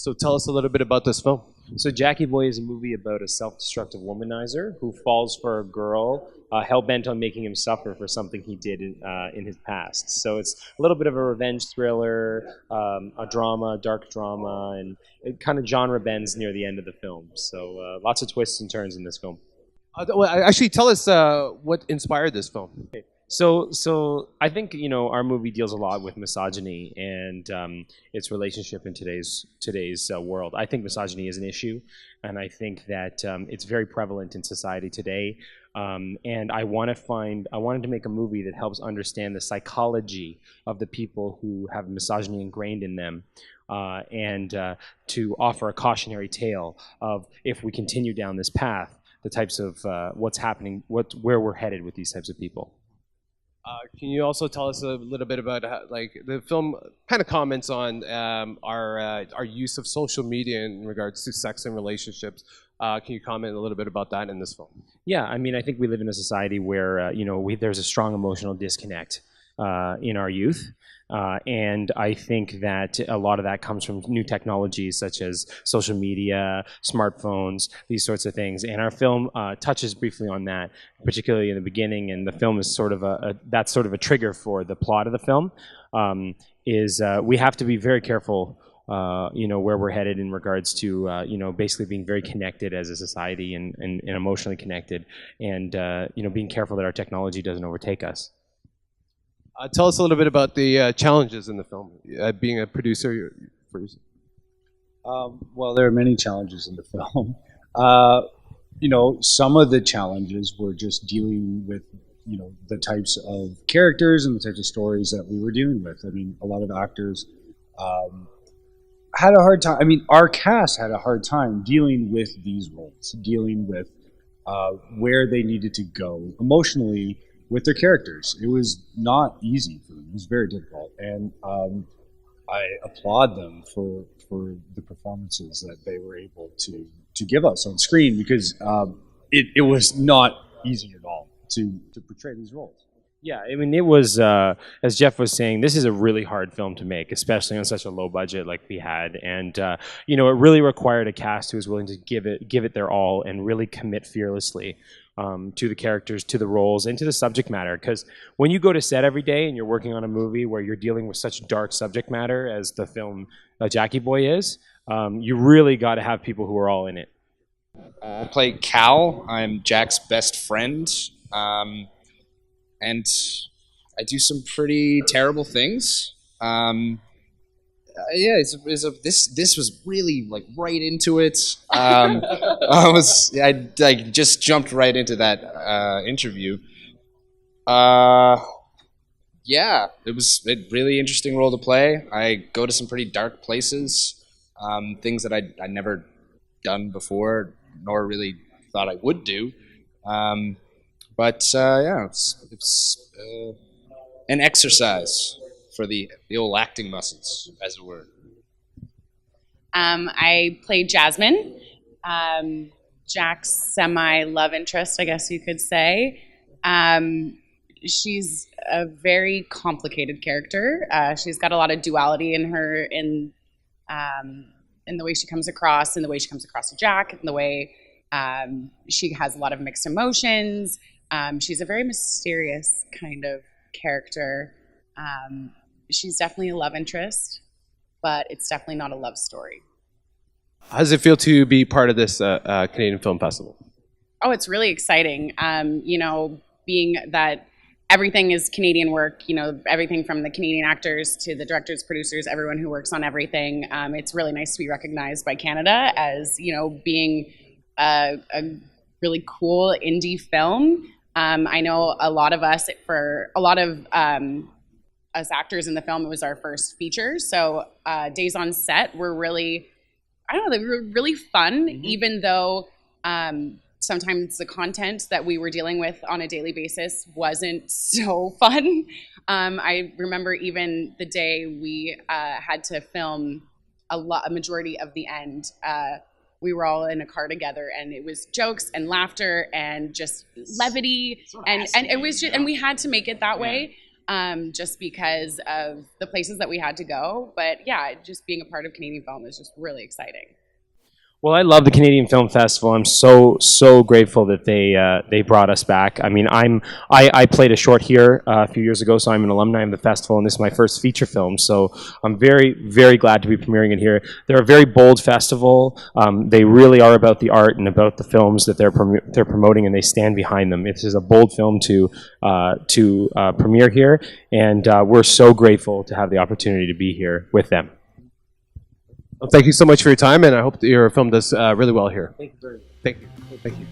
So tell us a little bit about this film. So Jackie Boy is a movie about a self-destructive womanizer who falls for a girl hell-bent on making him suffer for something he did in his past. So it's a little bit of a revenge thriller, a drama, dark drama, and it kind of genre bends near the end of the film. So lots of twists and turns in this film. Well, actually, tell us what inspired this film. So I think our movie deals a lot with misogyny and its relationship in today's world. I think misogyny is an issue, and I think that it's very prevalent in society today. And I wanted to make a movie that helps understand the psychology of the people who have misogyny ingrained in them, and to offer a cautionary tale of if we continue down this path, the types of what's happening, where we're headed with these types of people. Can you also tell us a little bit about how, like, the film kind of comments on our use of social media in regards to sex and relationships? Can you comment a little bit about that in this film? Yeah, I mean, I think we live in a society where there's a strong emotional disconnect in our youth. And I think that a lot of that comes from new technologies such as social media, smartphones, these sorts of things. And our film touches briefly on that, particularly in the beginning. And the film is sort of that's sort of a trigger for the plot of the film. We have to be very careful, where we're headed in regards to, basically being very connected as a society and emotionally connected, and being careful that our technology doesn't overtake us. Tell us a little bit about the challenges in the film, being a producer. Well, there are many challenges in the film. Some of the challenges were just dealing with, the types of characters and the types of stories that we were dealing with. I mean, a lot of actors had a hard time. I mean, our cast had a hard time dealing with these roles, dealing with where they needed to go emotionally with their characters. It was not easy for them. It was very difficult, and I applaud them for the performances that they were able to give us on screen, because it was not easy at all to portray these roles. Yeah, I mean, it was, as Jeff was saying, this is a really hard film to make, especially on such a low budget like we had. And, it really required a cast who was willing to give it their all and really commit fearlessly to the characters, to the roles, and to the subject matter. Because when you go to set every day and you're working on a movie where you're dealing with such dark subject matter as the film Jackie Boy is, you really got to have people who are all in it. I play Cal. I'm Jack's best friend. And I do some pretty terrible things. This was really like right into it. I just jumped right into that interview. It was a really interesting role to play. I go to some pretty dark places, things that I'd never done before, nor really thought I would do. It's an exercise for the old acting muscles, as it were. I played Jasmine, Jack's semi-love interest, I guess you could say. She's a very complicated character. She's got a lot of duality in her, in the way she comes across, and the way she comes across to Jack, and the way she has a lot of mixed emotions. She's a very mysterious kind of character. She's definitely a love interest, but it's definitely not a love story. How does it feel to be part of this Canadian Film Festival? Oh, it's really exciting. Being that everything is Canadian work, everything from the Canadian actors to the directors, producers, everyone who works on everything. It's really nice to be recognized by Canada as, being a really cool indie film. I know a lot of us, us actors in the film, it was our first feature. So days on set were really, they were really fun, even though sometimes the content that we were dealing with on a daily basis wasn't so fun. I remember even the day we had to film a majority of the end. We were all in a car together, and it was jokes and laughter and just levity, and it was just, and we had to make it that way. just because of the places that we had to go. But yeah, just being a part of Canadian Film is just really exciting. Well, I love the Canadian Film Festival. I'm so grateful that they brought us back. I mean, I played a short here a few years ago, so I'm an alumni of the festival, and this is my first feature film. So I'm very glad to be premiering it here. They're a very bold festival. They really are about the art and about the films that they're promoting, and they stand behind them. This is a bold film to premiere here, and we're so grateful to have the opportunity to be here with them. Well, thank you so much for your time, and I hope that your film does really well here. Thank you. Thank you.